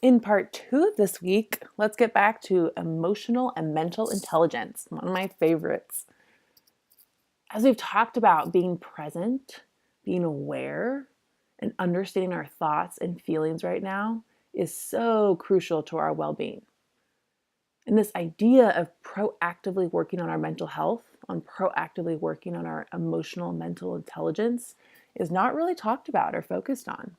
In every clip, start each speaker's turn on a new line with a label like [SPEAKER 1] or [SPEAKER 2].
[SPEAKER 1] In part 2 of this week, let's get back to emotional and mental intelligence, one of my favorites. As we've talked about, being present, being aware, and understanding our thoughts and feelings right now is so crucial to our well-being. And this idea of proactively working on our mental health, on proactively working on our emotional and mental intelligence is not really talked about or focused on.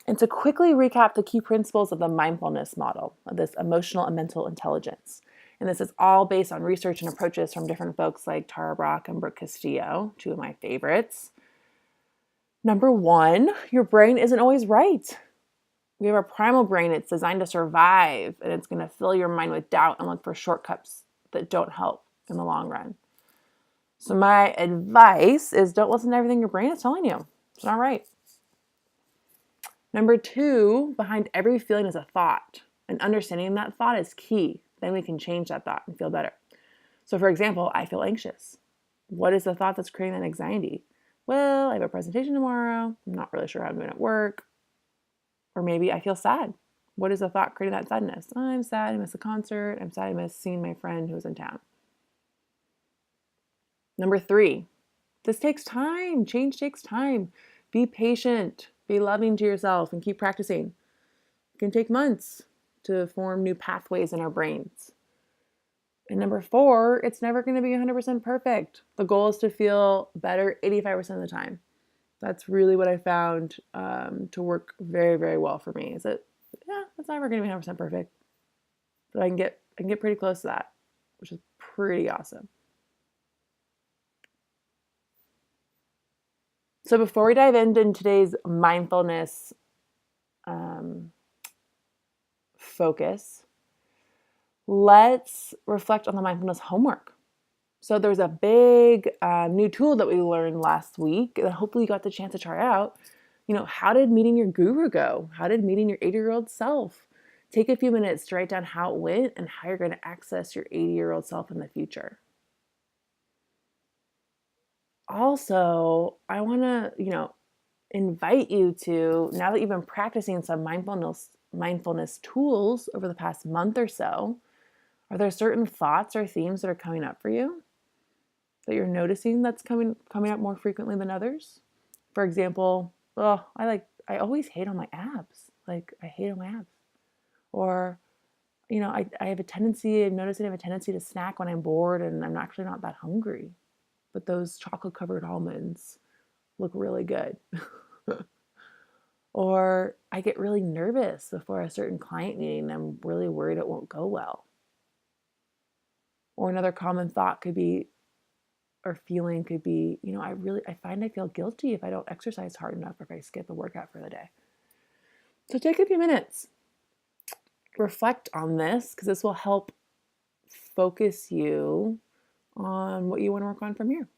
[SPEAKER 1] And to quickly recap the key principles of the mindfulness model, of this emotional and mental intelligence. And this is all based on research and approaches from different folks like Tara Brach and Brooke Castillo, two of my favorites. Number one, your brain isn't always right. We have our primal brain. It's designed to survive, and it's going to fill your mind with doubt and look for shortcuts that don't help in the long run. So my advice is don't listen to everything your brain is telling you. It's not right. Number two, behind every feeling is a thought, and understanding that thought is key. Then we can change that thought and feel better. So for example, I feel anxious. What is the thought that's creating that anxiety? Well, I have a presentation tomorrow. I'm not really sure how I'm doing at work. Or maybe I feel sad. What is the thought creating that sadness? Oh, I'm sad I missed a concert. I'm sad I missed seeing my friend who was in town. Number three, this takes time. Change takes time. Be patient. Be loving to yourself and keep practicing. It can take months to form new pathways in our brains. And number four, it's never going to be 100% perfect. The goal is to feel better 85% of the time. That's really what I found to work very, very well for me. Is that it's never going to be 100% perfect, but I can get pretty close to that, which is pretty awesome. So before we dive into today's mindfulness focus, let's reflect on the mindfulness homework. So there's a big new tool that we learned last week that hopefully you got the chance to try out. How did meeting your guru go? How did meeting your 80-year-old self? Take a few minutes to write down how it went and how you're going to access your 80-year-old self in the future. Also, I want to, invite you to, now that you've been practicing some mindfulness tools over the past month or so, are there certain thoughts or themes that are coming up for you that you're noticing that's coming up more frequently than others? For example, I always hate on my abs. Like, I hate on my abs. Or, I have a tendency, I'm noticing I have a tendency to snack when I'm bored and I'm actually not that hungry. But those chocolate covered almonds look really good. Or I get really nervous before a certain client meeting. I'm really worried it won't go well. Or another common thought could be, or feeling could be, I find I feel guilty if I don't exercise hard enough or if I skip a workout for the day. So take a few minutes, reflect on this, because this will help focus you on what you want to work on from here.